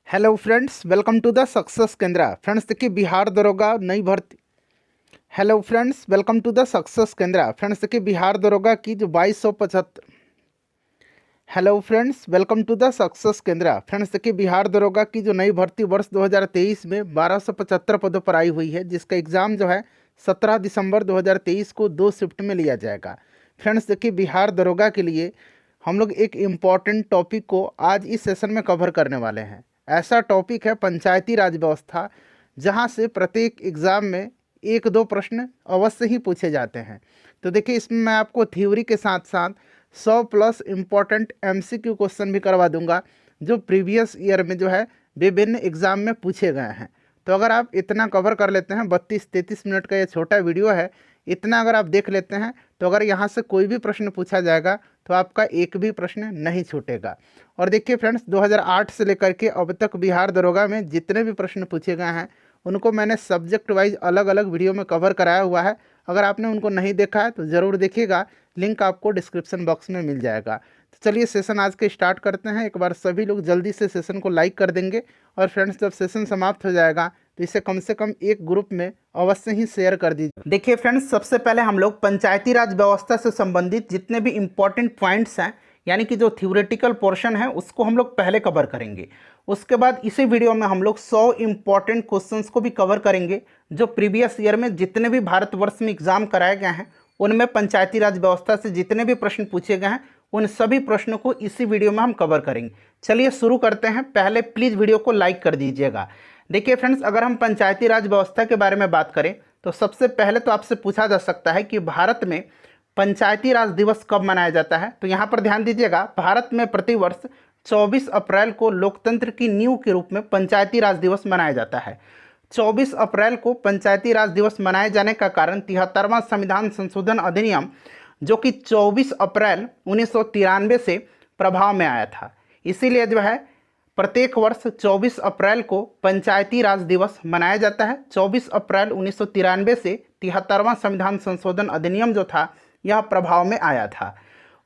Hello friends, welcome to the success Kendra. Friends देखिए, बिहार दरोगा नई भर्ती। Hello friends, welcome to the success Kendra. Friends देखिए, बिहार दरोगा की जो 2275। Hello friends, welcome to the success Kendra. Friends देखिए, बिहार दरोगा की जो नई भर्ती वर्ष 2023 में 1275 पदों पर आई हुई है, जिसका एग्ज़ाम जो है 17 दिसंबर 2023 को 2 शिफ्ट में लिया जाएगा। फ्रेंड्स देखिए, बिहार दरोगा के लिए हम लोग एक इम्पॉर्टेंट टॉपिक को आज इस सेशन में कवर करने वाले हैं। ऐसा टॉपिक है पंचायती राज व्यवस्था, जहां से प्रत्येक एग्ज़ाम में एक दो प्रश्न अवश्य ही पूछे जाते हैं। तो देखिए, इसमें मैं आपको थ्योरी के साथ साथ 100+ इम्पॉर्टेंट MCQ क्वेश्चन भी करवा दूंगा, जो प्रीवियस ईयर में जो है विभिन्न एग्ज़ाम में पूछे गए हैं। तो अगर आप इतना कवर कर लेते हैं, 32-33 मिनट का ये छोटा वीडियो है, इतना अगर आप देख लेते हैं, तो अगर यहाँ से कोई भी प्रश्न पूछा जाएगा तो आपका एक भी प्रश्न नहीं छूटेगा। और देखिए फ्रेंड्स, 2008 से लेकर के अब तक बिहार दरोगा में जितने भी प्रश्न पूछे गए हैं, उनको मैंने सब्जेक्ट वाइज अलग अलग वीडियो में कवर कराया हुआ है। अगर आपने उनको नहीं देखा है तो ज़रूर देखिएगा, लिंक आपको डिस्क्रिप्शन बॉक्स में मिल जाएगा। तो चलिए सेशन आज के स्टार्ट करते हैं। एक बार सभी लोग जल्दी से सेशन को लाइक कर देंगे। और फ्रेंड्स, जब सेशन समाप्त हो जाएगा तो इसे कम से कम एक ग्रुप में अवश्य ही शेयर कर दीजिए। देखिए फ्रेंड्स, सबसे पहले हम लोग पंचायती राज व्यवस्था से संबंधित जितने भी इम्पोर्टेंट पॉइंट्स हैं, यानी कि जो थ्योरेटिकल पोर्शन है, उसको हम लोग पहले कवर करेंगे। उसके बाद इसी वीडियो में हम लोग 100 इम्पॉर्टेंट क्वेश्चंस को भी कवर करेंगे, जो प्रीवियस ईयर में जितने भी भारतवर्ष में एग्जाम कराए गए हैं, उनमें पंचायती राज व्यवस्था से जितने भी प्रश्न पूछे गए हैं, उन सभी प्रश्नों को इसी वीडियो में हम कवर करेंगे। चलिए शुरू करते हैं। पहले प्लीज़ वीडियो को लाइक कर दीजिएगा। देखिए फ्रेंड्स, अगर हम पंचायती राज व्यवस्था के बारे में बात करें तो सबसे पहले तो आपसे पूछा जा सकता है कि भारत में पंचायती राज दिवस कब मनाया जाता है। तो यहाँ पर ध्यान दीजिएगा, भारत में प्रतिवर्ष 24 अप्रैल को लोकतंत्र की नींव के रूप में पंचायती राज दिवस मनाया जाता है। 24 अप्रैल को पंचायती राज दिवस मनाए जाने का कारण 73वां संविधान संशोधन अधिनियम, जो कि 24 अप्रैल 1993 से प्रभाव में आया था। इसीलिए जो है प्रत्येक वर्ष 24 अप्रैल को पंचायती राज दिवस मनाया जाता है। 24 अप्रैल 1993 से 73वां संविधान संशोधन अधिनियम जो था, यह प्रभाव में आया था।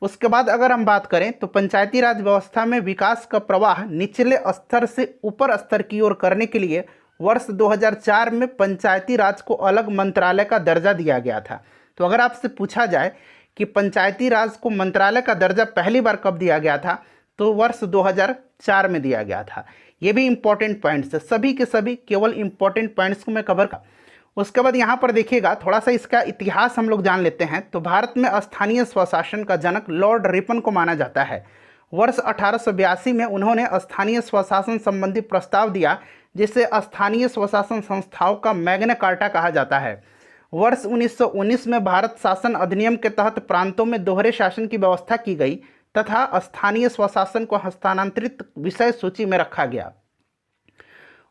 उसके बाद अगर हम बात करें तो पंचायती राज व्यवस्था में विकास का प्रवाह निचले स्तर से ऊपर स्तर की ओर करने के लिए वर्ष 2004 में पंचायती राज को अलग मंत्रालय का दर्जा दिया गया था। तो अगर आपसे पूछा जाए कि पंचायती राज को मंत्रालय का दर्जा पहली बार कब दिया गया था, तो वर्ष 2004 में दिया गया था। ये भी इंपॉर्टेंट पॉइंट्स है, सभी के सभी केवल इंपॉर्टेंट पॉइंट्स को मैं कवर कर। उसके बाद यहाँ पर देखिएगा, थोड़ा सा इसका इतिहास हम लोग जान लेते हैं। तो भारत में स्थानीय स्वशासन का जनक लॉर्ड रिपन को माना जाता है। वर्ष 1882 में उन्होंने स्थानीय स्वशासन संबंधी प्रस्ताव दिया, जिसे स्थानीय स्वशासन संस्थाओं का मैग्ना कार्टा कहा जाता है। वर्ष 1919 में भारत शासन अधिनियम के तहत प्रांतों में दोहरे शासन की व्यवस्था की गई तथा स्थानीय स्वशासन को हस्तांतरित विषय सूची में रखा गया।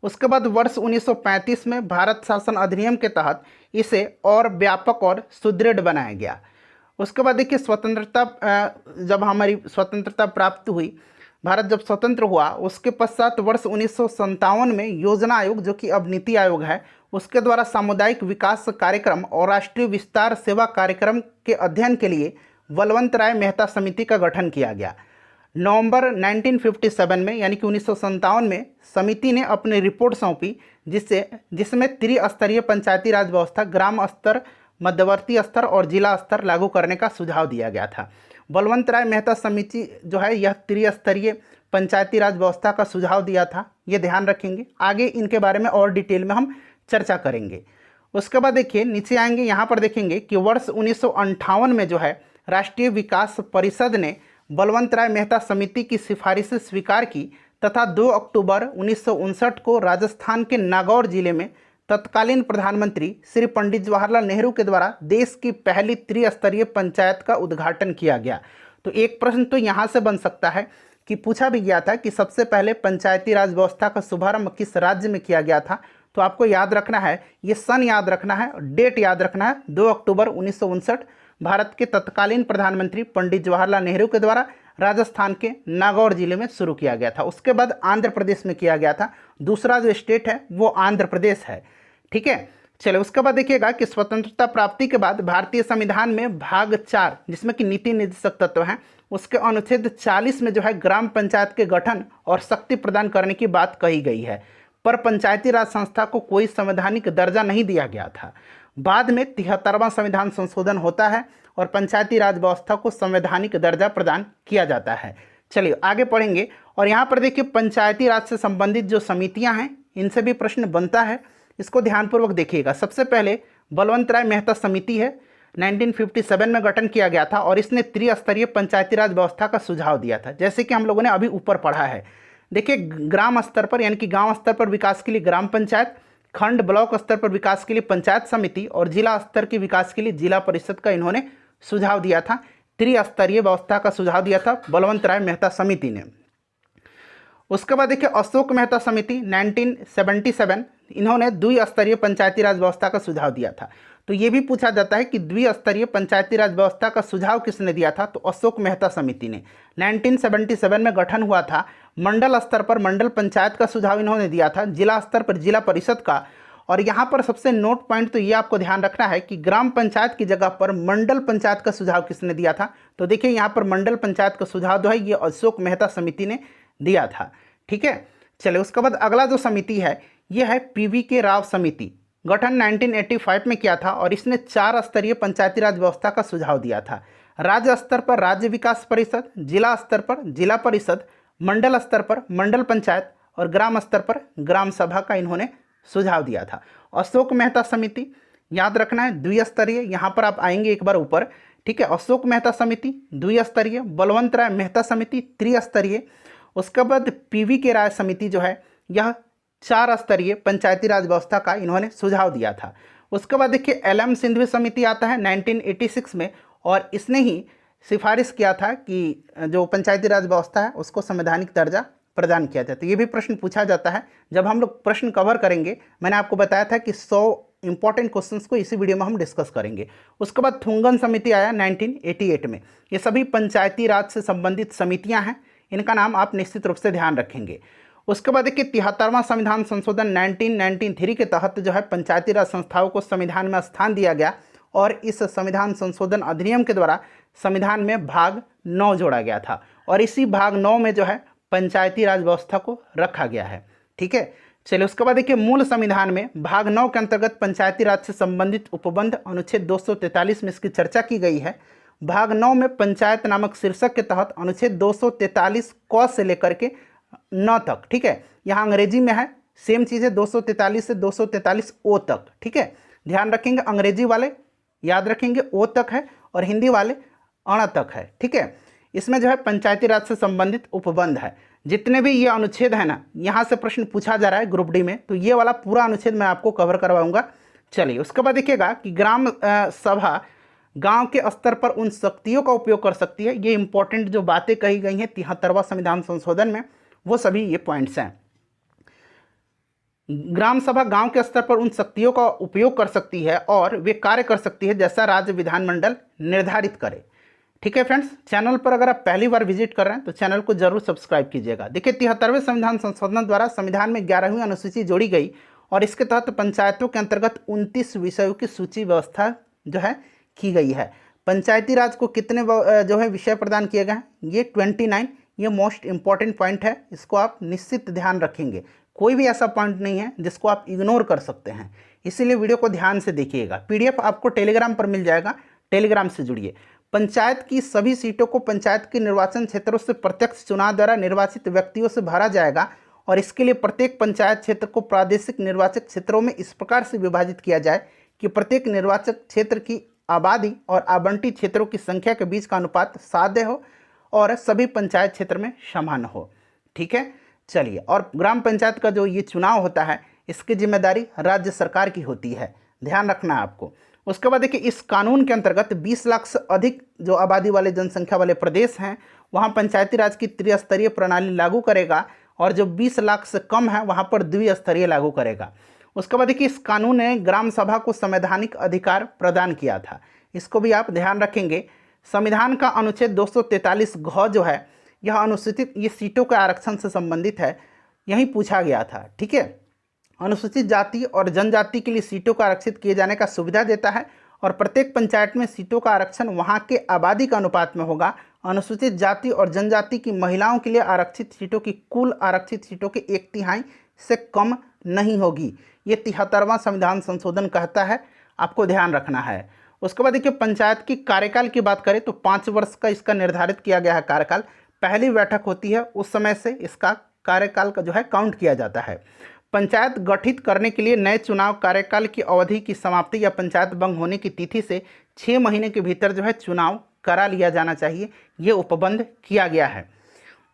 उसके बाद वर्ष 1935 में भारत शासन अधिनियम के तहत इसे और व्यापक और सुदृढ़ बनाया गया। उसके बाद देखिए, स्वतंत्रता, जब हमारी स्वतंत्रता प्राप्त हुई, भारत जब स्वतंत्र हुआ, उसके पश्चात वर्ष 1957 में योजना आयोग, जो कि अब नीति आयोग है, उसके द्वारा सामुदायिक विकास कार्यक्रम और राष्ट्रीय विस्तार सेवा कार्यक्रम के अध्ययन के लिए बलवंत राय मेहता समिति का गठन किया गया। नवंबर 1957 में, यानी कि 1957 में, समिति ने अपनी रिपोर्ट सौंपी, जिसमें त्रिस्तरीय पंचायती राज व्यवस्था, ग्राम स्तर, मध्यवर्ती स्तर और जिला स्तर लागू करने का सुझाव दिया गया था। बलवंत राय मेहता समिति जो है, यह त्रिस्तरीय पंचायती राज व्यवस्था का सुझाव दिया था। ये ध्यान रखेंगे, आगे इनके बारे में और डिटेल में हम चर्चा करेंगे। उसके बाद देखिए, नीचे आएंगे, यहाँ पर देखेंगे कि वर्ष 1958 में जो है राष्ट्रीय विकास परिषद ने बलवंत राय मेहता समिति की सिफारिशें स्वीकार की तथा 2 अक्टूबर 1959 को राजस्थान के नागौर जिले में तत्कालीन प्रधानमंत्री श्री पंडित जवाहरलाल नेहरू के द्वारा देश की पहली त्रिस्तरीय पंचायत का उद्घाटन किया गया। तो एक प्रश्न तो यहाँ से बन सकता है कि पूछा भी गया था कि सबसे पहले पंचायती राज व्यवस्था का शुभारंभ किस राज्य में किया गया था। तो आपको याद रखना है, ये सन याद रखना है, डेट याद रखना है, 2 अक्टूबर 1959, भारत के तत्कालीन प्रधानमंत्री पंडित जवाहरलाल नेहरू के द्वारा राजस्थान के नागौर जिले में शुरू किया गया था। उसके बाद आंध्र प्रदेश में किया गया था। दूसरा जो स्टेट है वो आंध्र प्रदेश है। ठीक है, चलिए उसके बाद देखिएगा कि स्वतंत्रता प्राप्ति के बाद भारतीय संविधान में भाग 4, जिसमें कि नीति निर्देशक तत्व हैं, उसके अनुच्छेद 40 में जो है ग्राम पंचायत के गठन और शक्ति प्रदान करने की बात कही गई है, पर पंचायती राज संस्था को कोई संवैधानिक दर्जा नहीं दिया गया था। बाद में 73वां संविधान संशोधन होता है और पंचायती राज व्यवस्था को संवैधानिक दर्जा प्रदान किया जाता है। चलिए आगे पढ़ेंगे। और यहाँ पर देखिए पंचायती राज से संबंधित जो समितियाँ हैं इनसे भी प्रश्न बनता है, इसको ध्यानपूर्वक देखिएगा। सबसे पहले बलवंत राय मेहता समिति है, 1957 में गठन किया गया था और इसने त्रिस्तरीय पंचायती राज व्यवस्था का सुझाव दिया था, जैसे कि हम लोगों ने अभी ऊपर पढ़ा है। देखिए ग्राम स्तर पर यानी कि गांव स्तर पर विकास के लिए ग्राम पंचायत, खंड ब्लॉक स्तर पर विकास के लिए पंचायत समिति और जिला स्तर के विकास के लिए जिला परिषद का इन्होंने सुझाव दिया था। त्रिस्तरीय व्यवस्था का सुझाव दिया था बलवंत राय मेहता समिति ने। उसके बाद देखिए अशोक मेहता समिति 1977, इन्होंने द्विस्तरीय पंचायती राज व्यवस्था का सुझाव दिया था। तो ये भी पूछा जाता है कि द्विस्तरीय पंचायती राज व्यवस्था का सुझाव किसने दिया था, तो अशोक मेहता समिति ने। 1977 में गठन हुआ था। मंडल स्तर पर मंडल पंचायत का सुझाव इन्होंने दिया था, जिला स्तर पर जिला परिषद का। और यहाँ पर सबसे नोट पॉइंट तो ये आपको ध्यान रखना है कि ग्राम पंचायत की जगह पर मंडल पंचायत का सुझाव किसने दिया था, तो देखिए यहाँ पर मंडल पंचायत का सुझाव जो है ये अशोक मेहता समिति ने दिया था। ठीक है, चलिए उसके बाद अगला जो समिति है ये है PV राव समिति, गठन 1985 में किया था और इसने 4 स्तरीय पंचायती राज व्यवस्था का सुझाव दिया था। राज्य स्तर पर राज्य विकास परिषद, जिला स्तर पर जिला परिषद, मंडल स्तर पर मंडल पंचायत और ग्राम स्तर पर ग्राम सभा का इन्होंने सुझाव दिया था। अशोक मेहता समिति याद रखना है द्विस्तरीय, यहाँ पर आप आएंगे एक बार ऊपर। ठीक है, अशोक मेहता समिति द्विस्तरीय, बलवंत राय मेहता समिति त्रिस्तरीय। उसके बाद PV राय समिति जो है यह 4 स्तरीय पंचायती राज व्यवस्था का इन्होंने सुझाव दिया था। उसके बाद देखिए LM सिंघवी समिति आता है 1986 में और इसने ही सिफारिश किया था कि जो पंचायती राज व्यवस्था है उसको संवैधानिक दर्जा प्रदान किया जाए। तो ये भी प्रश्न पूछा जाता है जब हम लोग प्रश्न कवर करेंगे। मैंने आपको बताया था कि 100 इंपॉर्टेंट क्वेश्चंस को इसी वीडियो में हम डिस्कस करेंगे। उसके बाद थुंगन समिति आया 1988 में। ये सभी पंचायती राज से संबंधित समितियां हैं, इनका नाम आप निश्चित रूप से ध्यान रखेंगे। उसके बाद देखिए 73वां संविधान संशोधन 1993 के तहत जो है पंचायती राज संस्थाओं को संविधान में स्थान दिया गया और इस संविधान संशोधन अधिनियम के द्वारा संविधान में भाग 9 जोड़ा गया था और इसी भाग 9 में जो है पंचायती राज व्यवस्था को रखा गया है। ठीक है, चलिए उसके बाद देखिए मूल संविधान में भाग 9 के अंतर्गत पंचायती राज से संबंधित उपबंध अनुच्छेद 243 में इसकी चर्चा की गई है। भाग 9 में पंचायत नामक शीर्षक के तहत अनुच्छेद 243 क से लेकर के 9 तक। ठीक है, यहाँ अंग्रेजी में है, सेम चीज़ है 243 से 243 ओ तक। ठीक है, ध्यान रखेंगे, अंग्रेजी वाले याद रखेंगे ओ तक है और हिंदी वाले अण तक है। ठीक है, इसमें जो है पंचायती राज से संबंधित उपबंध है। जितने भी ये अनुच्छेद है ना, यहाँ से प्रश्न पूछा जा रहा है ग्रुप डी में, तो ये वाला पूरा अनुच्छेद मैं आपको कवर करवाऊंगा। चलिए उसके बाद देखिएगा कि ग्राम सभा गांव के स्तर पर उन शक्तियों का उपयोग कर सकती है। ये इंपॉर्टेंट जो बातें कही गई हैं 73वां संविधान संशोधन में, वो सभी ये पॉइंट्स हैं। ग्राम सभा गांव के स्तर पर उन शक्तियों का उपयोग कर सकती है और वे कार्य कर सकती है जैसा राज्य विधानमंडल निर्धारित करे। ठीक है फ्रेंड्स, चैनल पर अगर आप पहली बार विजिट कर रहे हैं तो चैनल को जरूर सब्सक्राइब कीजिएगा। देखिए 73वें संविधान संशोधन द्वारा संविधान में 11वीं अनुसूची जोड़ी गई और इसके तहत पंचायतों के अंतर्गत 29 विषयों की सूची व्यवस्था जो है की गई है। पंचायती राज को कितने जो है विषय प्रदान किए गए हैं, ये 29। ये मोस्ट इंपॉर्टेंट पॉइंट है, इसको आप निश्चित ध्यान रखेंगे। कोई भी ऐसा पॉइंट नहीं है जिसको आप इग्नोर कर सकते हैं, इसीलिए वीडियो को ध्यान से देखिएगा। PDF आपको टेलीग्राम पर मिल जाएगा, टेलीग्राम से जुड़िए। पंचायत की सभी सीटों को पंचायत के निर्वाचन क्षेत्रों से प्रत्यक्ष चुनाव द्वारा निर्वाचित व्यक्तियों से भरा जाएगा और इसके लिए प्रत्येक पंचायत क्षेत्र को प्रादेशिक निर्वाचक क्षेत्रों में इस प्रकार से विभाजित किया जाए कि प्रत्येक निर्वाचक क्षेत्र की आबादी और आवंटित क्षेत्रों की संख्या के बीच का अनुपात साध्य हो और सभी पंचायत क्षेत्र में समान हो। ठीक है, चलिए। और ग्राम पंचायत का जो ये चुनाव होता है इसकी जिम्मेदारी राज्य सरकार की होती है, ध्यान रखना है आपको। उसके बाद देखिए इस कानून के अंतर्गत 20 लाख से अधिक जो आबादी वाले जनसंख्या वाले प्रदेश हैं वहाँ पंचायती राज की त्रिस्तरीय प्रणाली लागू करेगा और जो 20 लाख से कम है वहाँ पर द्विस्तरीय लागू करेगा। उसके बाद देखिए इस कानून ने ग्राम सभा को संवैधानिक अधिकार प्रदान किया था, इसको भी आप ध्यान रखेंगे। संविधान का अनुच्छेद 243 घ जो है यह अनुसूचित ये सीटों के आरक्षण से संबंधित है, यही पूछा गया था। ठीक है, अनुसूचित जाति और जनजाति के लिए सीटों का आरक्षित किए जाने का सुविधा देता है और प्रत्येक पंचायत में सीटों का आरक्षण वहाँ के आबादी का अनुपात में होगा अनुसूचित जाति और जनजाति की महिलाओं के लिए आरक्षित सीटों की कुल आरक्षित सीटों के 1/3 से कम नहीं होगी। ये 73वां संविधान संशोधन कहता है, आपको ध्यान रखना है। उसके बाद देखिए पंचायत की कार्यकाल की बात करें तो 5 वर्ष का इसका निर्धारित किया गया है कार्यकाल। पहली बैठक होती है उस समय से इसका कार्यकाल का जो है काउंट किया जाता है। पंचायत गठित करने के लिए नए चुनाव कार्यकाल की अवधि की समाप्ति या पंचायत भंग होने की तिथि से 6 महीने के भीतर जो है चुनाव करा लिया जाना चाहिए, ये उपबंध किया गया है।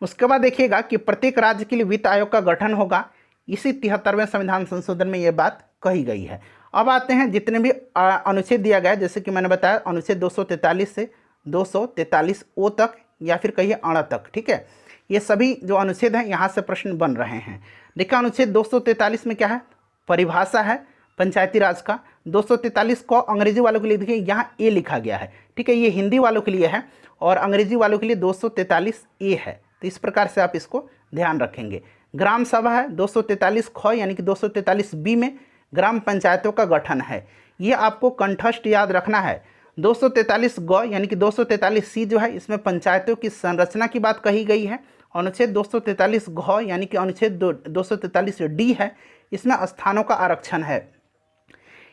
उसके बाद देखिएगा कि प्रत्येक राज्य के लिए वित्त आयोग का गठन होगा, इसी 73वें संविधान संशोधन में ये बात कही गई है। अब आते हैं जितने भी अनुच्छेद दिया गया है, जैसे कि मैंने बताया अनुच्छेद 243 से 243 ओ तक या फिर कहिए अण तक, ठीक है। ये सभी जो अनुच्छेद हैं यहाँ से प्रश्न बन रहे हैं। देखिए अनुच्छेद 243 में क्या है, परिभाषा है पंचायती राज का। 243 को अंग्रेजी वालों के लिए देखिए यहाँ ए लिखा गया है, ठीक है, ये हिंदी वालों के लिए है और अंग्रेजी वालों के लिए 243 ए है। तो इस प्रकार से आप इसको ध्यान रखेंगे। ग्राम सभा है 243 ख यानी कि 243 बी में ग्राम पंचायतों का गठन है, ये आपको कंठस्थ याद रखना है। 243 ग यानी कि 243 सी जो है इसमें पंचायतों की संरचना की बात कही गई है। अनुच्छेद 243 घ यानी कि अनुच्छेद 243 डी है, इसमें स्थानों का आरक्षण है।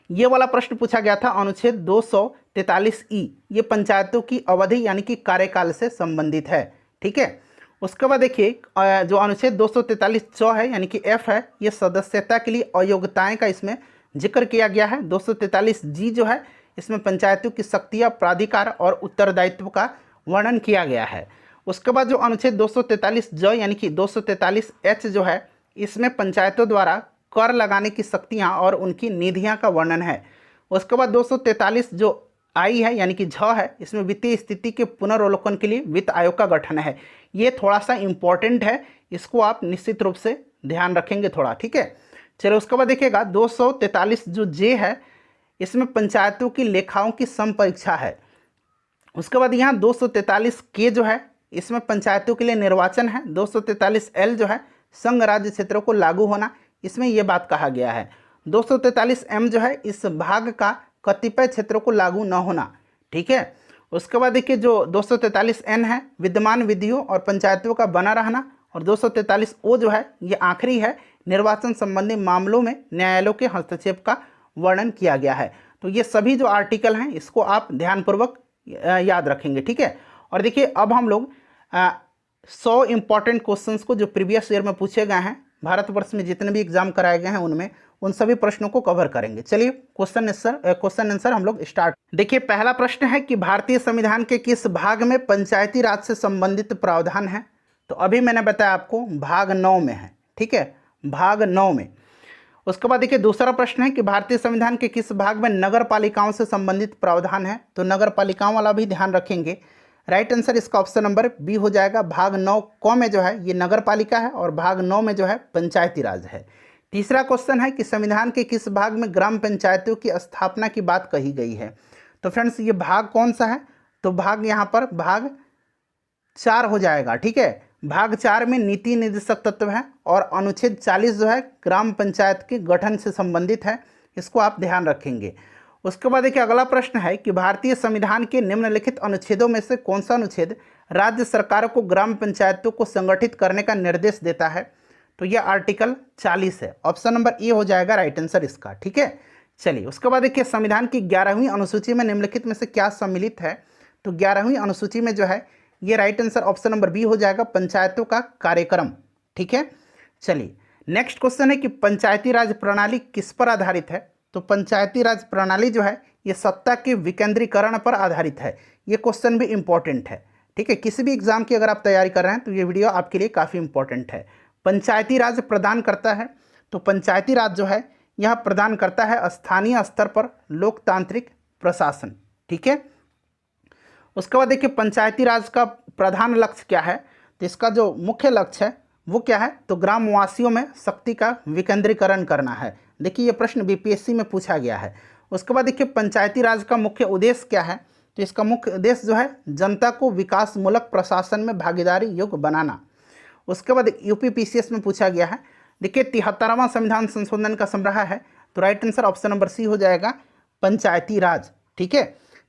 ये वाला प्रश्न पूछा गया था अनुच्छेद 243 ई, ये पंचायतों की अवधि यानी कि कार्यकाल से संबंधित है, ठीक है। उसके बाद देखिए जो अनुच्छेद 243 च है यानी कि एफ है, ये सदस्यता के लिए अयोग्यताएं का इसमें जिक्र किया गया है। 243 जी जो है इसमें पंचायतों की शक्तियाँ, प्राधिकार और उत्तरदायित्व का वर्णन किया गया है। उसके बाद जो अनुच्छेद 243 ज यानी कि 243 एच जो है इसमें पंचायतों द्वारा कर लगाने की शक्तियाँ और उनकी निधियाँ का वर्णन है। उसके बाद 243 जो आई है यानी कि झ है, इसमें वित्तीय स्थिति के पुनर्वलोकन के लिए वित्त आयोग का गठन है। ये थोड़ा सा इम्पोर्टेंट है, इसको आप निश्चित रूप से ध्यान रखेंगे थोड़ा, ठीक है। चलो उसके बाद देखिएगा 243 जो जे है इसमें पंचायतों की लेखाओं की समपरीक्षा है। उसके बाद यहाँ 243 के जो है इसमें पंचायतों के लिए निर्वाचन है। 243 एल जो है संघ राज्य क्षेत्रों को लागू होना, इसमें यह बात कहा गया है। 243 एम जो है इस भाग का कतिपय क्षेत्रों को लागू न होना, ठीक है। उसके बाद देखिए जो 243 एन है विद्यमान विधियों और पंचायतों का बना रहना, और 243 ओ जो है ये आखिरी है, निर्वाचन संबंधी मामलों में न्यायालयों के हस्तक्षेप का वर्णन किया गया है। तो ये सभी जो आर्टिकल हैं इसको आप ध्यानपूर्वक याद रखेंगे, ठीक है। और देखिए अब हम लोग 100 इम्पॉर्टेंट क्वेश्चंस को जो प्रीवियस ईयर में पूछे गए हैं, भारतवर्ष में जितने भी एग्जाम कराए गए हैं उनमें, उन सभी प्रश्नों को कवर करेंगे। चलिए क्वेश्चन आंसर हम लोग स्टार्ट। देखिए पहला प्रश्न है कि भारतीय संविधान के किस भाग में पंचायती राज से संबंधित प्रावधान है। तो अभी मैंने बताया आपको भाग 9 में है, ठीक है, भाग 9 में। उसके बाद देखिए दूसरा प्रश्न है कि भारतीय संविधान के किस भाग में नगर पालिकाओं से संबंधित प्रावधान है। तो नगर पालिकाओं वाला भी ध्यान रखेंगे। राइट आंसर इसका ऑप्शन नंबर बी हो जाएगा। भाग 9 क में जो है ये नगर पालिका है और भाग 9 में जो है पंचायती राज है। तीसरा क्वेश्चन है कि संविधान के किस भाग में ग्राम पंचायतों की स्थापना की बात कही गई है। तो फ्रेंड्स ये भाग कौन सा है, तो भाग यहाँ पर भाग 4 हो जाएगा, ठीक है। भाग 4 में नीति निर्देशक तत्व है और अनुच्छेद 40 जो है ग्राम पंचायत के गठन से संबंधित है, इसको आप ध्यान रखेंगे। उसके बाद देखिए अगला प्रश्न है कि भारतीय संविधान के निम्नलिखित अनुच्छेदों में से कौन सा अनुच्छेद राज्य सरकारों को ग्राम पंचायतों को संगठित करने का निर्देश देता है। तो यह आर्टिकल 40 है, ऑप्शन नंबर ए हो जाएगा राइट आंसर इसका, ठीक है। चलिए उसके बाद देखिए संविधान की 11वीं अनुसूची में निम्नलिखित में से क्या सम्मिलित है। तो 11वीं अनुसूची में जो है ये right answer option number B हो जाएगा, पंचायतों का कार्यक्रम, ठीक है। चलिए नेक्स्ट क्वेश्चन है कि पंचायती राज प्रणाली किस पर आधारित है। तो पंचायती राज प्रणाली जो है ये सत्ता के विकेंद्रीकरण पर आधारित है। ये क्वेश्चन भी इंपॉर्टेंट है, ठीक है। किसी भी एग्जाम की अगर आप तैयारी कर रहे हैं तो ये वीडियो आपके लिए काफ़ी इंपॉर्टेंट है। पंचायती राज प्रदान करता है, तो पंचायती राज जो है यह प्रदान करता है स्थानीय स्तर पर लोकतांत्रिक प्रशासन, ठीक है। उसके बाद देखिए पंचायती राज का प्रधान लक्ष्य क्या है। तो इसका जो मुख्य लक्ष्य है वो क्या है, तो ग्रामवासियों में शक्ति का विकेंद्रीकरण करना है। देखिए ये प्रश्न बीपीएससी में पूछा गया है। उसके बाद देखिए पंचायती राज का मुख्य उद्देश्य क्या है। तो इसका मुख्य उद्देश्य जो है जनता को विकासमूलक प्रशासन में भागीदारी योग्य बनाना। उसके बाद यूपीपीसीएस में पूछा गया है। देखिए 73वां संविधान संशोधन का संग्रह है, तो right answer option number C हो जाएगा, पंचायती राज, ठीक है।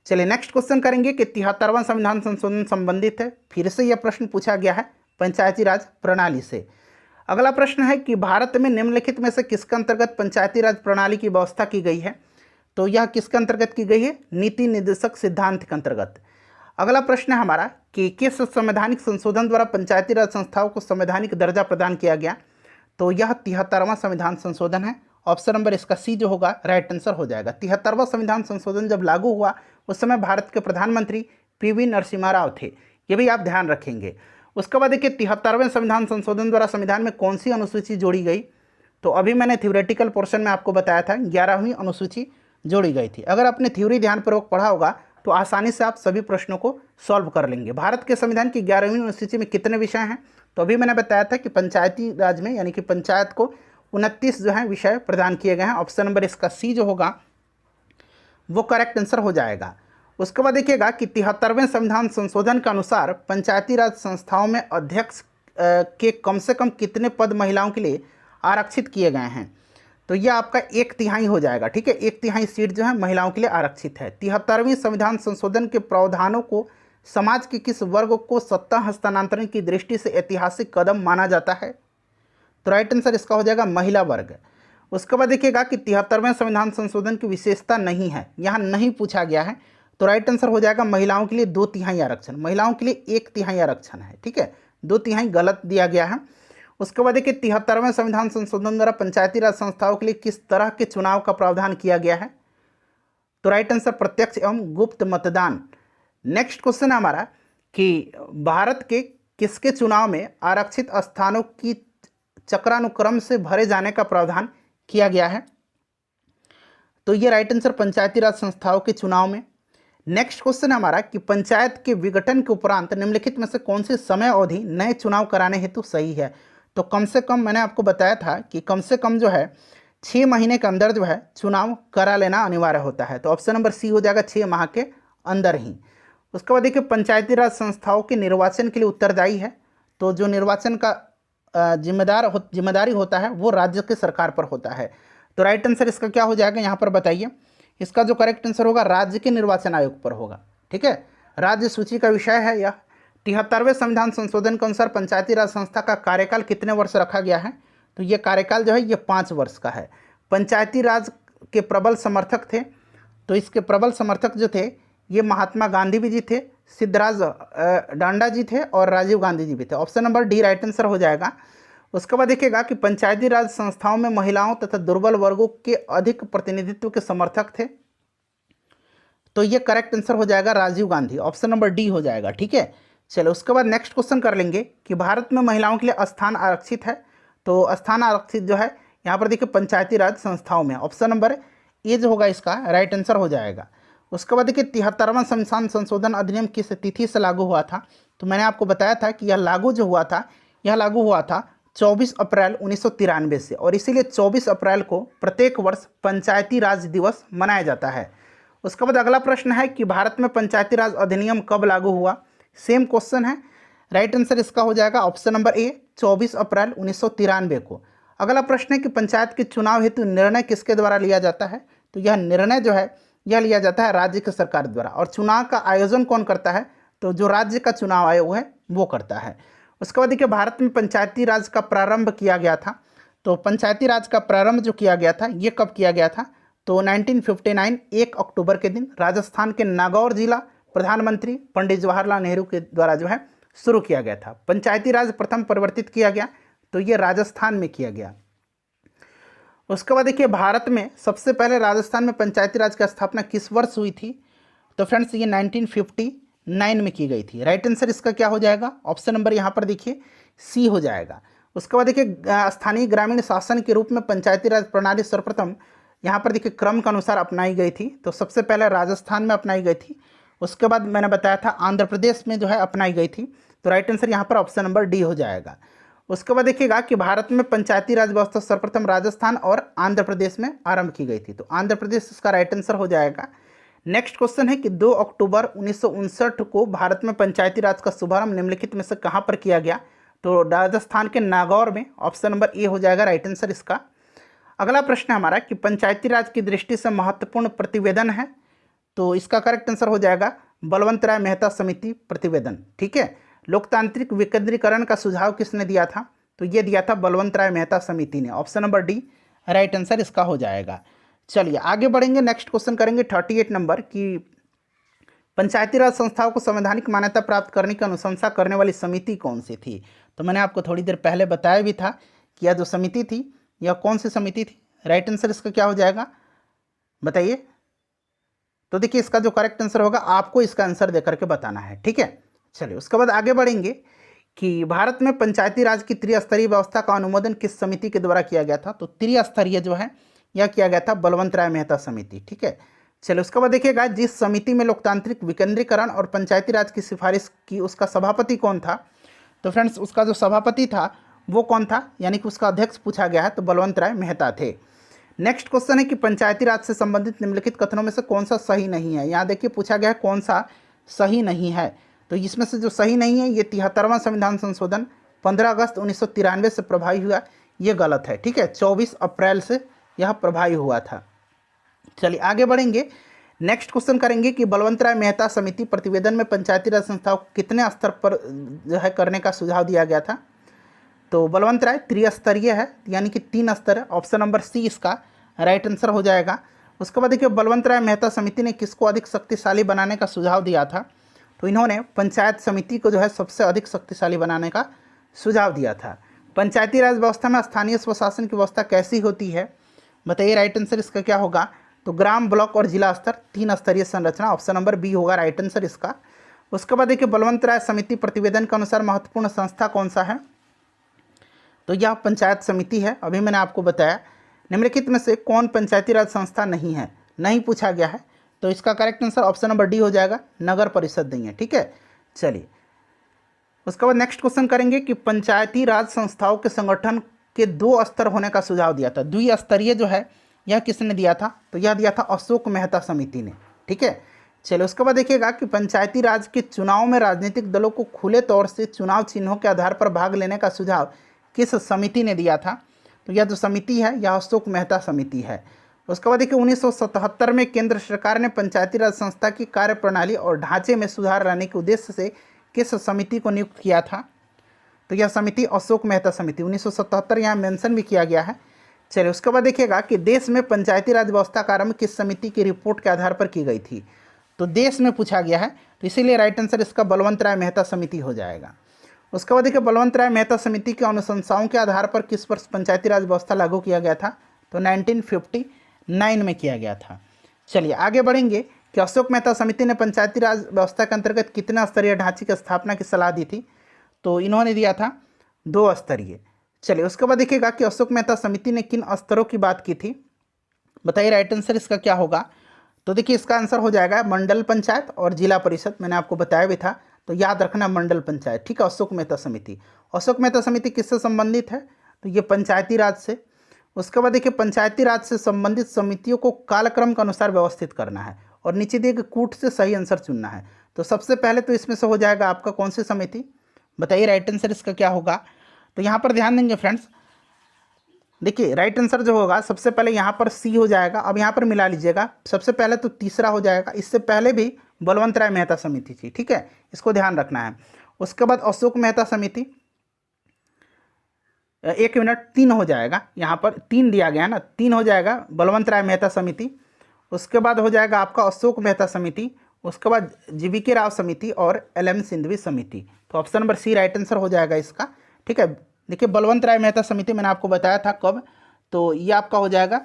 चलिए नेक्स्ट क्वेश्चन करेंगे कि 73वां संविधान संशोधन संबंधित है। फिर से यह प्रश्न पूछा गया है पंचायती राज प्रणाली से। अगला प्रश्न है कि भारत में निम्नलिखित में से किसके अंतर्गत पंचायती राज प्रणाली की व्यवस्था की गई है? तो यह किसके अंतर्गत की गई है? नीति निर्देशक सिद्धांत के अंतर्गत। अगला प्रश्न है हमारा कि किस संवैधानिक संशोधन द्वारा पंचायती राज संस्थाओं को संवैधानिक दर्जा प्रदान किया गया? तो यह 73वां संविधान संशोधन है। ऑप्शन नंबर इसका सी जो होगा राइट आंसर हो जाएगा। 73वां संविधान संशोधन जब लागू हुआ उस समय भारत के प्रधानमंत्री पीवी नरसिम्हा राव थे, ये भी आप ध्यान रखेंगे। उसके बाद देखिए 73वें संविधान संशोधन द्वारा संविधान में कौन सी अनुसूची जोड़ी गई? तो अभी मैंने थ्योरेटिकल पोर्शन में आपको बताया था 11वीं अनुसूची जोड़ी गई थी। अगर आपने थ्योरी ध्यानपूर्वक पढ़ा होगा तो आसानी से आप सभी प्रश्नों को सॉल्व कर लेंगे। भारत के संविधान की 11वीं अनुसूची में कितने विषय हैं? तो अभी मैंने बताया था कि पंचायती राज में यानी कि पंचायत को 29 जो है विषय प्रदान किए गए हैं। ऑप्शन नंबर इसका सी जो होगा वो करेक्ट आंसर हो जाएगा। उसके बाद देखिएगा कि 73वें संविधान संशोधन के अनुसार पंचायती राज संस्थाओं में अध्यक्ष के कम से कम कितने पद महिलाओं के लिए आरक्षित किए गए हैं? तो यह आपका 1/3 हो जाएगा। ठीक है, 1/3 सीट जो है महिलाओं के लिए आरक्षित है। 73वें संविधान संशोधन के प्रावधानों को समाज के किस वर्ग को सत्ता हस्तांतरण की दृष्टि से ऐतिहासिक कदम माना जाता है? तो राइट आंसर इसका हो जाएगा महिला वर्ग। उसके बाद देखिएगा कि 73वें संविधान संशोधन की विशेषता नहीं है, यहाँ नहीं पूछा गया है, तो राइट आंसर हो जाएगा महिलाओं के लिए 2/3 आरक्षण। महिलाओं के लिए 1/3 आरक्षण है। ठीक है, 2/3 गलत दिया गया है। उसके बाद देखिए 73वें संविधान संशोधन द्वारा पंचायती राज संस्थाओं के लिए किस तरह के चुनाव का प्रावधान किया गया है? तो राइट आंसर प्रत्यक्ष एवं गुप्त मतदान। नेक्स्ट क्वेश्चन है हमारा कि भारत के किसके चुनाव में आरक्षित स्थानों की चक्रानुक्रम से भरे जाने का प्रावधान किया गया है? तो ये राइट आंसर पंचायती राज संस्थाओं के चुनाव में। नेक्स्ट क्वेश्चन है हमारा कि पंचायत के विघटन के उपरांत निम्नलिखित में से कौन सी समय अवधि नए चुनाव कराने हेतु सही है? तो कम से कम मैंने आपको बताया था कि कम से कम जो है 6 महीने के अंदर जो है चुनाव करा लेना अनिवार्य होता है। तो ऑप्शन नंबर सी हो जाएगा 6 माह के अंदर ही। उसके बाद देखिए पंचायती राज संस्थाओं के निर्वाचन के लिए उत्तरदायी है, तो जो निर्वाचन का जिम्मेदारी होता है वो राज्य के सरकार पर होता है। तो राइट आंसर इसका क्या हो जाएगा यहाँ पर बताइए? इसका जो करेक्ट आंसर होगा राज्य के निर्वाचन आयोग पर होगा। ठीक है, राज्य सूची का विषय है यह। 73वें संविधान संशोधन के अनुसार पंचायती राज संस्था का कार्यकाल कितने वर्ष रखा गया है? तो ये कार्यकाल जो है ये 5 वर्ष का है। पंचायती राज के प्रबल समर्थक थे, तो इसके प्रबल समर्थक जो थे ये महात्मा गांधी भी जी थे, सिद्धराज डांडा जी थे और राजीव गांधी जी भी थे। Option number D right answer हो जाएगा। उसके बाद देखिएगा कि पंचायती राज संस्थाओं में महिलाओं तथा दुर्बल वर्गों के अधिक प्रतिनिधित्व के समर्थक थे, तो ये करेक्ट आंसर हो जाएगा Rajiv Gandhi. Option number D हो जाएगा। ठीक है, चलो उसके बाद नेक्स्ट क्वेश्चन कर लेंगे कि भारत में महिलाओं के लिए स्थान आरक्षित है। तो स्थान आरक्षित जो है यहाँ पर देखिए पंचायती राज संस्थाओं में। ऑप्शन नंबर ए जो होगा इसका राइट आंसर हो जाएगा। उसके बाद देखिए 73वां संविधान संशोधन अधिनियम किस तिथि से लागू हुआ था? तो मैंने आपको बताया था कि यह लागू हुआ था 24 अप्रैल 1993 से, और इसीलिए 24 अप्रैल को प्रत्येक वर्ष पंचायती राज दिवस मनाया जाता है। उसके बाद अगला प्रश्न है कि भारत में पंचायती राज अधिनियम कब लागू हुआ? सेम क्वेश्चन है, राइट आंसर इसका हो जाएगा ऑप्शन नंबर ए 24 अप्रैल 1993 को। अगला प्रश्न है कि पंचायत के चुनाव हेतु निर्णय किसके द्वारा लिया जाता है? तो यह निर्णय जो है यह लिया जाता है राज्य की सरकार द्वारा। और चुनाव का आयोजन कौन करता है? तो जो राज्य का चुनाव आयोग है वो करता है। उसके बाद देखिए भारत में पंचायती राज का प्रारंभ किया गया था। तो पंचायती राज का प्रारंभ जो किया गया था ये कब किया गया था? तो 1959 1 अक्टूबर के दिन राजस्थान के नागौर जिला प्रधानमंत्री पंडित जवाहरलाल नेहरू के द्वारा जो है शुरू किया गया था। पंचायती राज प्रथम परिवर्तित किया गया तो ये राजस्थान में किया गया। उसके बाद देखिए भारत में सबसे पहले राजस्थान में पंचायती राज की स्थापना किस वर्ष हुई थी? तो फ्रेंड्स ये 1959 में की गई थी। राइट आंसर इसका क्या हो जाएगा? ऑप्शन नंबर यहाँ पर देखिए सी हो जाएगा। उसके बाद देखिए स्थानीय ग्रामीण शासन के रूप में पंचायती राज प्रणाली सर्वप्रथम यहाँ पर देखिए क्रम के अनुसार अपनाई गई थी। तो सबसे पहले राजस्थान में अपनाई गई थी, उसके बाद मैंने बताया था आंध्र प्रदेश में जो है अपनाई गई थी। तो राइट आंसर यहाँ पर ऑप्शन नंबर डी हो जाएगा। उसके बाद देखिएगा कि भारत में पंचायती राज व्यवस्था सर्वप्रथम राजस्थान और आंध्र प्रदेश में आरंभ की गई थी। तो आंध्र प्रदेश इसका राइट आंसर हो जाएगा। नेक्स्ट क्वेश्चन है कि 2 अक्टूबर 1959 को भारत में पंचायती राज का शुभारंभ निम्नलिखित में से कहाँ पर किया गया? तो राजस्थान के नागौर में। ऑप्शन नंबर ए हो जाएगा राइट आंसर इसका। अगला प्रश्न है हमारा कि पंचायती राज की दृष्टि से महत्वपूर्ण प्रतिवेदन है। तो इसका करेक्ट आंसर हो जाएगा बलवंत राय मेहता समिति प्रतिवेदन। ठीक है, लोकतांत्रिक विकेंद्रीकरण का सुझाव किसने दिया था? तो ये दिया था बलवंत राय मेहता समिति ने। Option number D right answer इसका हो जाएगा। चलिए आगे बढ़ेंगे, नेक्स्ट क्वेश्चन करेंगे 38 नंबर की पंचायती राज संस्थाओं को संवैधानिक मान्यता प्राप्त करने की अनुशंसा करने वाली समिति कौन सी थी? तो मैंने आपको थोड़ी देर पहले बताया भी था कि यह जो समिति थी यह कौन सी समिति थी। राइट आंसर इसका क्या हो जाएगा बताइए। तो देखिए इसका जो करेक्ट आंसर होगा आपको इसका आंसर देकर के बताना है। ठीक है, चलिए उसके बाद आगे बढ़ेंगे कि भारत में पंचायती राज की त्रिस्तरीय व्यवस्था का अनुमोदन किस समिति के द्वारा किया गया था? तो त्रिस्तरीय जो है यह किया गया था बलवंत राय मेहता समिति। ठीक है, चलिए उसके बाद देखिएगा जिस समिति में लोकतांत्रिक विकेंद्रीकरण और पंचायती राज की सिफारिश की उसका सभापति कौन था? तो फ्रेंड्स उसका जो सभापति था वो कौन था, यानी कि उसका अध्यक्ष पूछा गया है तो बलवंत राय मेहता थे। नेक्स्ट क्वेश्चन है कि पंचायती राज से संबंधित निम्नलिखित कथनों में से कौन सा सही नहीं है? यहाँ देखिए पूछा गया है कौन सा सही नहीं है। तो इसमें से जो सही नहीं है ये 73वां संविधान संशोधन 15 अगस्त 1993 से प्रभावी हुआ, ये गलत है। ठीक है, 24 अप्रैल से यह प्रभावी हुआ था। चलिए आगे बढ़ेंगे, नेक्स्ट क्वेश्चन करेंगे कि बलवंत राय मेहता समिति प्रतिवेदन में पंचायती राज संस्थाओं को कितने स्तर पर जो है करने का सुझाव दिया गया था? तो बलवंत राय त्रिस्तरीय है, यानी कि 3 स्तर है। ऑप्शन नंबर सी इसका राइट आंसर हो जाएगा। उसके बाद देखिए बलवंत राय मेहता समिति ने किसको अधिक शक्तिशाली बनाने का सुझाव दिया था? तो इन्होंने पंचायत समिति को जो है सबसे अधिक शक्तिशाली बनाने का सुझाव दिया था। पंचायती राज व्यवस्था में स्थानीय स्वशासन की व्यवस्था कैसी होती है बताइए। राइट आंसर इसका क्या होगा? तो ग्राम, ब्लॉक और जिला स्तर 3 स्तरीय संरचना। ऑप्शन नंबर बी होगा राइट आंसर इसका। उसके बाद देखिए बलवंत राय समिति प्रतिवेदन के अनुसार महत्वपूर्ण संस्था कौन सा है? तो यह पंचायत समिति है। अभी मैंने आपको बताया निम्नलिखित में से कौन पंचायती राज संस्था नहीं है, नहीं पूछा गया है। तो इसका correct answer option number D हो जाएगा, नगर परिषद नहीं है। ठीक है, चलिए उसके बाद नेक्स्ट क्वेश्चन करेंगे कि पंचायती राज संस्थाओं के संगठन के 2 स्तर होने का सुझाव दिया था। द्विस्तरीय जो है यह किसने दिया था? तो यह दिया था अशोक मेहता समिति ने। ठीक है, चलिए उसके बाद देखिएगा कि पंचायती राज के चुनाव में राजनीतिक दलों को खुले तौर से चुनाव चिन्हों के आधार पर भाग लेने का सुझाव किस समिति ने दिया था? तो यह जो समिति है यह अशोक मेहता समिति है। उसके बाद देखिए 1977 में केंद्र सरकार ने पंचायती राज संस्था की कार्यप्रणाली और ढांचे में सुधार लाने के उद्देश्य से किस समिति को नियुक्त किया था? तो यह समिति अशोक मेहता समिति 1977 यहाँ मेंशन भी किया गया है। चलिए उसके बाद देखिएगा कि देश में पंचायती राज व्यवस्था का आरंभ किस समिति की रिपोर्ट के आधार पर की गई थी? तो देश में पूछा गया है, तो इसीलिए राइट आंसर इसका बलवंत राय मेहता समिति हो जाएगा। उसके बाद देखिए बलवंत राय मेहता समिति के अनुशंसाओं के आधार पर किस वर्ष पंचायती राज व्यवस्था लागू किया गया था? तो 1959 में किया गया था। चलिए आगे बढ़ेंगे कि अशोक मेहता समिति ने पंचायती राज व्यवस्था के अंतर्गत कितना स्तरीय ढांचे की स्थापना की सलाह दी थी? तो इन्होंने दिया था 2 स्तरीय। चलिए उसके बाद देखिएगा कि अशोक मेहता समिति ने किन स्तरों की बात की थी बताइए। राइट आंसर इसका क्या होगा? तो देखिए इसका आंसर हो जाएगा मंडल पंचायत और जिला परिषद। मैंने आपको बताया भी था, तो याद रखना मंडल पंचायत। ठीक है, अशोक मेहता समिति। अशोक मेहता समिति किससे संबंधित है? तो ये पंचायती राज से। उसके बाद देखिए पंचायती राज से संबंधित समितियों को कालक्रम के अनुसार व्यवस्थित करना है और नीचे दिए गए कूट से सही आंसर चुनना है। तो सबसे पहले तो इसमें से हो जाएगा आपका कौन सी समिति बताइए। राइट आंसर इसका क्या होगा? तो यहाँ पर ध्यान देंगे फ्रेंड्स, देखिए राइट आंसर जो होगा सबसे पहले यहाँ पर सी हो जाएगा। अब यहाँ पर मिला लीजिएगा, सबसे पहले तो तीसरा हो जाएगा। इससे पहले भी बलवंत राय मेहता समिति थी। ठीक है, इसको ध्यान रखना है। उसके बाद अशोक मेहता समिति, 1 मिनट, 3 हो जाएगा। यहाँ पर 3 दिया गया है ना, 3 हो जाएगा बलवंत राय मेहता समिति। उसके बाद हो जाएगा आपका अशोक मेहता समिति। उसके बाद जीवीके राव समिति और LM सिंघवी समिति। तो option number C right answer हो जाएगा इसका। ठीक है, देखिए बलवंत राय मेहता समिति मैंने आपको बताया था कब, तो ये आपका हो जाएगा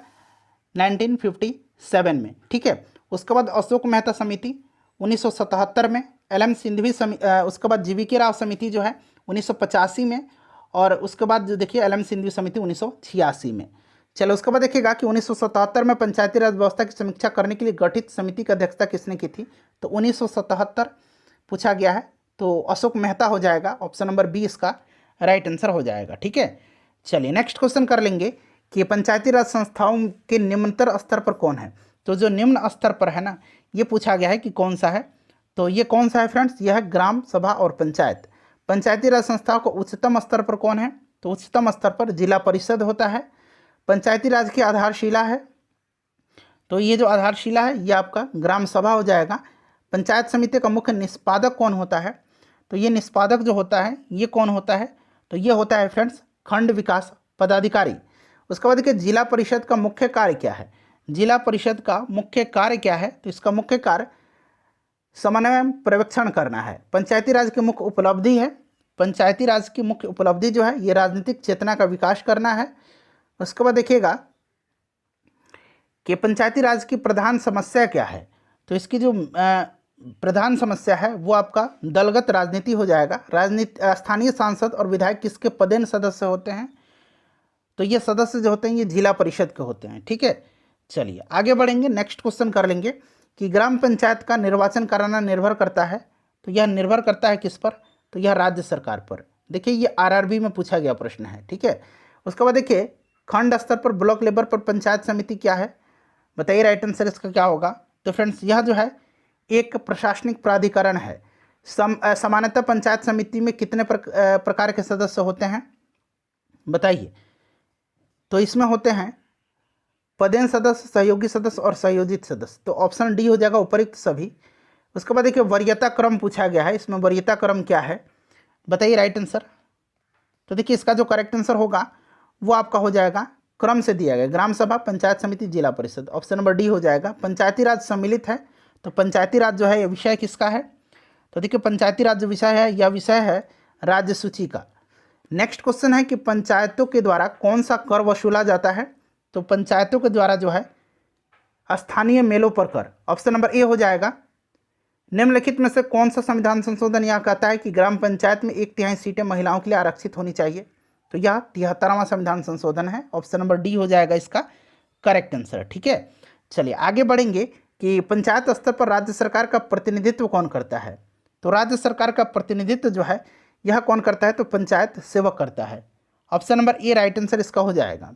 1957 में। ठीक है, उसके बाद अशोक मेहता समिति 1977 में, LM सिंघवी उसके बाद जीवीके राव समिति जो है 1985 में, और उसके बाद जो देखिए LM सिंघवी समिति 1986 में। चलो उसके बाद देखिएगा कि 1977 में पंचायती राज व्यवस्था की समीक्षा करने के लिए गठित समिति की अध्यक्षता किसने की थी? तो 1977 पूछा गया है, तो अशोक मेहता हो जाएगा। ऑप्शन नंबर बी इसका राइट आंसर हो जाएगा। ठीक है, चलिए नेक्स्ट क्वेश्चन कर लेंगे कि पंचायती राज संस्थाओं के निम्नतर स्तर पर कौन है? तो जो निम्न स्तर पर है ना, ये पूछा गया है कि कौन सा है। तो ये कौन सा है फ्रेंड्स? यह है ग्राम सभा और पंचायत। पंचायती राज संस्थाओं को उच्चतम स्तर पर कौन है? तो उच्चतम स्तर पर जिला परिषद होता है। पंचायती राज की आधारशिला है तो ये जो आधारशिला है ये आपका ग्राम सभा हो जाएगा। पंचायत समिति का मुख्य निष्पादक कौन होता है? तो ये निष्पादक जो होता है ये कौन होता है? तो ये होता है फ्रेंड्स खंड विकास पदाधिकारी। उसके बाद देखिए जिला परिषद का मुख्य कार्य क्या है? जिला परिषद का मुख्य कार्य क्या है? तो इसका मुख्य कार्य समन्वय एवं पर्यवेक्षण करना है। पंचायती राज की मुख्य उपलब्धि है, पंचायती राज की मुख्य उपलब्धि जो है ये राजनीतिक चेतना का विकास करना है। उसके बाद देखिएगा कि पंचायती राज की प्रधान समस्या क्या है? तो इसकी जो प्रधान समस्या है वो आपका दलगत राजनीति हो जाएगा। राजनीति स्थानीय सांसद और विधायक किसके पदेन सदस्य होते हैं? तो ये सदस्य जो होते हैं ये जिला परिषद के होते हैं। ठीक है, चलिए आगे बढ़ेंगे, नेक्स्ट क्वेश्चन कर लेंगे कि ग्राम पंचायत का निर्वाचन कराना निर्भर करता है। तो यह निर्भर करता है किस पर? तो यह राज्य सरकार पर। देखिए ये आरआरबी में पूछा गया प्रश्न है। ठीक है, उसके बाद देखिए खंड स्तर पर ब्लॉक लेवल पर पंचायत समिति क्या है? बताइए राइट आंसर इसका क्या होगा? तो फ्रेंड्स यह जो है एक प्रशासनिक प्राधिकरण है। सामान्यतः पंचायत समिति में कितने प्रकार के सदस्य होते हैं बताइए? तो इसमें होते हैं पदेन सदस्य, सहयोगी सदस्य और संयोजित सदस्य। तो ऑप्शन डी हो जाएगा उपयुक्त सभी। उसके बाद देखिए वरीयता क्रम पूछा गया है, इसमें वरीयता क्रम क्या है बताइए राइट आंसर? तो देखिए इसका जो करेक्ट आंसर होगा वो आपका हो जाएगा क्रम से दिया गया, ग्राम सभा, पंचायत समिति, जिला परिषद। ऑप्शन नंबर डी हो जाएगा। पंचायती राज सम्मिलित है, तो पंचायती राज जो है ये विषय किसका है? तो देखिए पंचायती राज जो विषय है यह विषय है राज्य सूची का। नेक्स्ट क्वेश्चन है कि पंचायतों के द्वारा कौन सा कर वसूला जाता है? तो पंचायतों के द्वारा जो है स्थानीय मेलों पर कर। ऑप्शन नंबर ए हो जाएगा। निम्नलिखित में से कौन सा संविधान संशोधन यहाँ कहता है कि ग्राम पंचायत में 1/3 सीटें महिलाओं के लिए आरक्षित होनी चाहिए? तो यह 73वां संविधान संशोधन है। ऑप्शन नंबर डी हो जाएगा इसका करेक्ट आंसर। ठीक है, चलिए आगे बढ़ेंगे कि पंचायत स्तर पर राज्य सरकार का प्रतिनिधित्व कौन करता है? तो राज्य सरकार का प्रतिनिधित्व जो है यह कौन करता है? तो पंचायत सेवक करता है। Option number A right answer इसका हो जाएगा।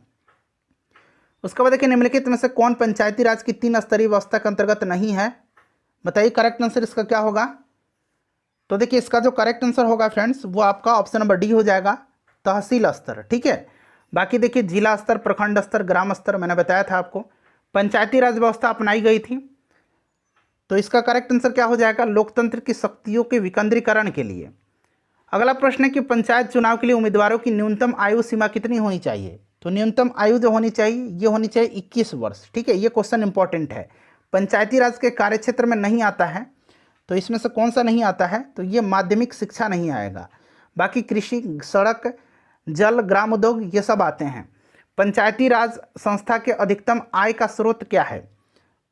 उसके बाद देखिए निम्नलिखित में से कौन पंचायती राज की 3 स्तरीय व्यवस्था के अंतर्गत नहीं है? बताइए करेक्ट आंसर इसका क्या होगा? तो देखिए इसका जो करेक्ट आंसर होगा फ्रेंड्स वो आपका ऑप्शन नंबर डी हो जाएगा, तहसील स्तर। ठीक है, बाकी देखिए जिला स्तर, प्रखंड स्तर, ग्राम स्तर मैंने बताया था आपको। पंचायती राज व्यवस्था अपनाई गई थी, तो इसका करेक्ट आंसर क्या हो जाएगा? लोकतंत्र की शक्तियों के विकेंद्रीकरण के लिए। अगला प्रश्न है कि पंचायत चुनाव के लिए उम्मीदवारों की न्यूनतम आयु सीमा कितनी होनी चाहिए? तो न्यूनतम आयु जो होनी चाहिए ये होनी चाहिए 21 वर्ष। ठीक है, ये क्वेश्चन इंपॉर्टेंट है, पंचायती राज के कार्यक्षेत्र में नहीं आता है। तो इसमें से कौन सा नहीं आता है? तो ये माध्यमिक शिक्षा नहीं आएगा। बाकी कृषि, सड़क, जल, ग्राम उद्योग ये सब आते हैं। पंचायती राज संस्था के अधिकतम आय का स्रोत क्या है?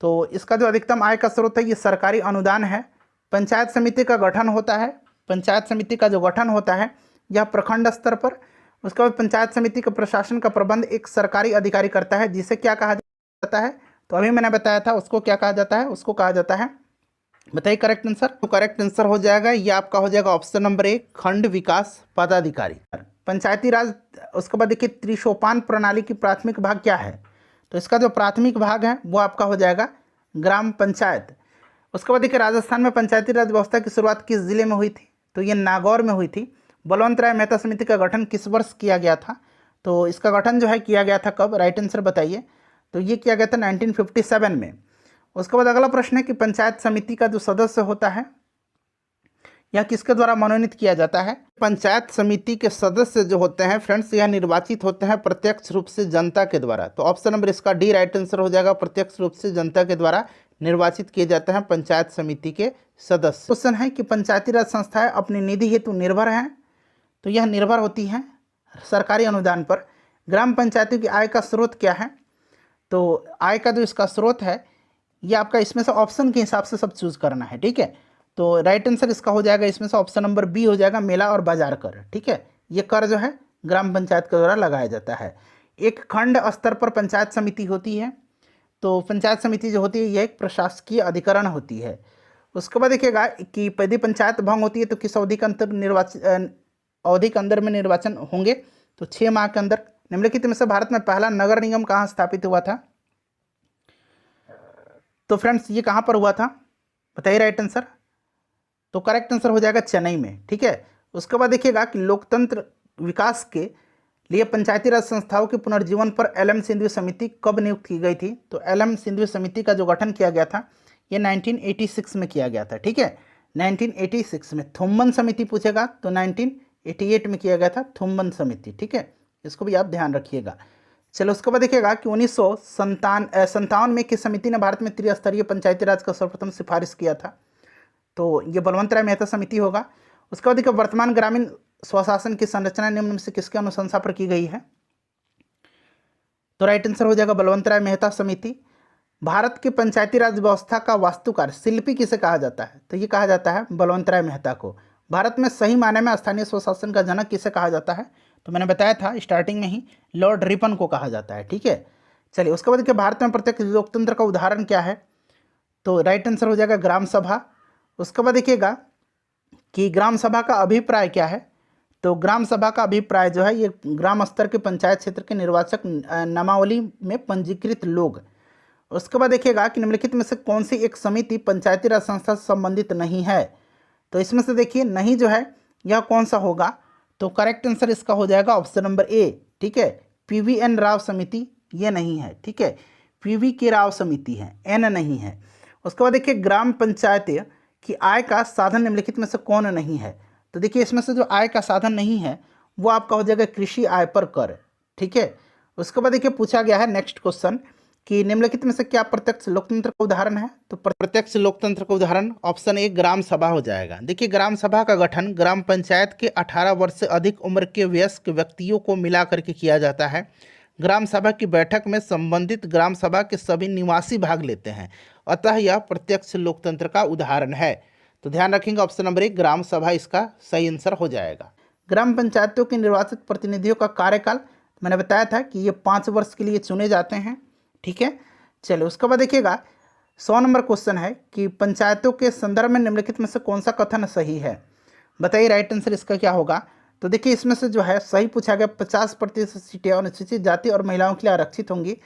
तो इसका जो अधिकतम आय का स्रोत है ये सरकारी अनुदान है। पंचायत समिति का गठन होता है, पंचायत समिति का जो गठन होता है यह प्रखंड स्तर पर। उसके बाद पंचायत समिति के प्रशासन का प्रबंध एक सरकारी अधिकारी करता है, जिसे क्या कहा जाता है? तो अभी मैंने बताया था उसको क्या कहा जाता है, उसको कहा जाता है, बताइए करेक्ट आंसर। तो करेक्ट आंसर हो जाएगा ये आपका हो जाएगा ऑप्शन नंबर ए, खंड विकास पदाधिकारी। पंचायती राज। उसके बाद देखिए त्रिसोपान प्रणाली की प्राथमिक भाग क्या है? तो इसका जो प्राथमिक भाग है वो आपका हो जाएगा ग्राम पंचायत। उसके बाद देखिए राजस्थान में पंचायती राज व्यवस्था की शुरुआत किस जिले में हुई थी? तो ये नागौर में हुई थी। बलवंत राय मेहता समिति का गठन किस वर्ष किया गया था? तो इसका गठन जो है किया गया था कब? राइट आंसर बताइए। तो ये किया गया था 1957 में। उसके बाद अगला प्रश्न है कि पंचायत समिति का जो सदस्य होता है यह किसके द्वारा मनोनीत किया जाता है? पंचायत समिति के सदस्य जो होते हैं फ्रेंड्स यह निर्वाचित होते हैं प्रत्यक्ष रूप से जनता के द्वारा। तो ऑप्शन नंबर इसका डी राइट आंसर हो जाएगा, प्रत्यक्ष रूप से जनता के द्वारा निर्वाचित किए जाते हैं पंचायत समिति के सदस्य। क्वेश्चन है कि पंचायती राज संस्थाएं अपनी निधि हेतु निर्भर हैं? तो यह निर्भर होती हैं सरकारी अनुदान पर। ग्राम पंचायतों की आय का स्रोत क्या है? तो आय का जो इसका स्रोत है ये आपका इसमें से ऑप्शन के हिसाब से सब चूज करना है। ठीक है, तो राइट आंसर इसका हो जाएगा इसमें से ऑप्शन नंबर बी हो जाएगा, मेला और बाजार कर। ठीक है, ये कर जो है ग्राम पंचायत के द्वारा लगाया जाता है। एक खंड स्तर पर पंचायत समिति होती है, तो पंचायत समिति जो होती है यह एक प्रशासकीय अधिकरण होती है। उसके बाद देखिएगा कि यदि पंचायत भंग होती है तो किस अवधि के अंदर में निर्वाचन होंगे? तो 6 माह के अंदर। निम्नलिखित में से भारत में पहला नगर निगम कहाँ स्थापित हुआ था? तो फ्रेंड्स ये कहाँ पर हुआ था बताइए राइट आंसर। तो करेक्ट आंसर हो जाएगा चेन्नई में। ठीक है, उसके बाद देखिएगा कि लोकतंत्र विकास के लिए पंचायती राज संस्थाओं के पुनर्जीवन पर एल.एम. सिंघवी समिति कब नियुक्त की गई थी? तो एल.एम. सिंघवी समिति का जो गठन किया गया था ये 1986 में किया गया था। ठीक है, 1986 में। थुम्बन समिति पूछेगा तो 1988 में किया गया था थुम्बन समिति। ठीक है, इसको भी आप ध्यान रखिएगा। चलो उसके बाद देखिएगा कि 1957 में किस समिति ने भारत में त्रिस्तरीय पंचायती राज का सर्वप्रथम सिफारिश किया था? तो ये बलवंत राय मेहता समिति होगा। उसके बाद देखिए वर्तमान ग्रामीण स्वशासन की संरचना निम्न में से किसके अनुशंसा पर की गई है? तो राइट आंसर हो जाएगा बलवंत राय मेहता समिति। भारत की पंचायती राज व्यवस्था का वास्तुकार शिल्पी किसे कहा जाता है? तो ये कहा जाता है बलवंत राय मेहता को। भारत में सही मायने में स्थानीय स्वशासन का जनक किसे कहा जाता है? तो मैंने बताया था स्टार्टिंग में ही, लॉर्ड रिपन को कहा जाता है। ठीक है, चलिए उसके बाद देखिए भारत में प्रत्यक्ष लोकतंत्र का उदाहरण क्या है? तो राइट आंसर हो जाएगा ग्राम सभा। उसके बाद देखिएगा कि ग्राम सभा का अभिप्राय क्या है? तो ग्राम सभा का अभिप्राय जो है ये ग्राम स्तर के पंचायत क्षेत्र के निर्वाचक नामावली में पंजीकृत लोग। उसके बाद देखिएगा कि निम्नलिखित में से कौन सी एक समिति पंचायती राज संस्था से संबंधित नहीं है? तो इसमें से देखिए नहीं जो है यह कौन सा होगा? तो करेक्ट आंसर इसका हो जाएगा ऑप्शन नंबर ए। ठीक है, PVN राव समिति ये नहीं है। ठीक है, PV के राव समिति है, एन नहीं है। उसके बाद देखिए ग्राम पंचायत की आय का साधन निम्नलिखित में से कौन नहीं है? तो देखिए इसमें से जो आय का साधन नहीं है वो आपका हो जाएगा कृषि आय पर कर। ठीक है, उसके बाद देखिए पूछा गया है नेक्स्ट क्वेश्चन कि निम्नलिखित में से क्या प्रत्यक्ष लोकतंत्र का उदाहरण है? तो प्रत्यक्ष लोकतंत्र का उदाहरण ऑप्शन ए ग्राम सभा हो जाएगा। देखिए ग्राम सभा का गठन ग्राम पंचायत के 18 वर्ष से अधिक उम्र के वयस्क व्यक्तियों को मिला करके किया जाता है। ग्राम सभा की बैठक में संबंधित ग्राम सभा के सभी निवासी भाग लेते हैं, अतः यह प्रत्यक्ष लोकतंत्र का उदाहरण है। तो ध्यान रखेंगे ऑप्शन नंबर एक ग्राम सभा इसका सही आंसर हो जाएगा। ग्राम पंचायतों के निर्वाचित प्रतिनिधियों का कार्यकाल मैंने बताया था कि ये 5 वर्ष के लिए चुने जाते हैं। ठीक है, चलिए उसके बाद देखिएगा 100 नंबर क्वेश्चन है कि पंचायतों के संदर्भ में निम्नलिखित में से कौन सा कथन सही है? बताइए राइट आंसर इसका क्या होगा? तो देखिए इसमें से जो है सही पूछा गया 50% सीटें अनुसूचित जाति और महिलाओं के लिए आरक्षित होंगी,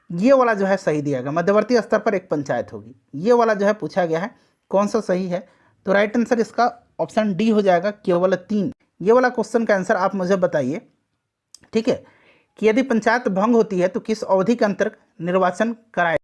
ये वाला जो है सही दिया गया। मध्यवर्ती स्तर पर एक पंचायत होगी, ये वाला जो है पूछा गया है, कौन सा सही है? तो राइट आंसर इसका ऑप्शन डी हो जाएगा, केवल 3। ये वाला क्वेश्चन का आंसर आप मुझे बताइए। ठीक है, कि यदि पंचायत भंग होती है तो किस अवधि के अंतर्गत निर्वाचन कराए?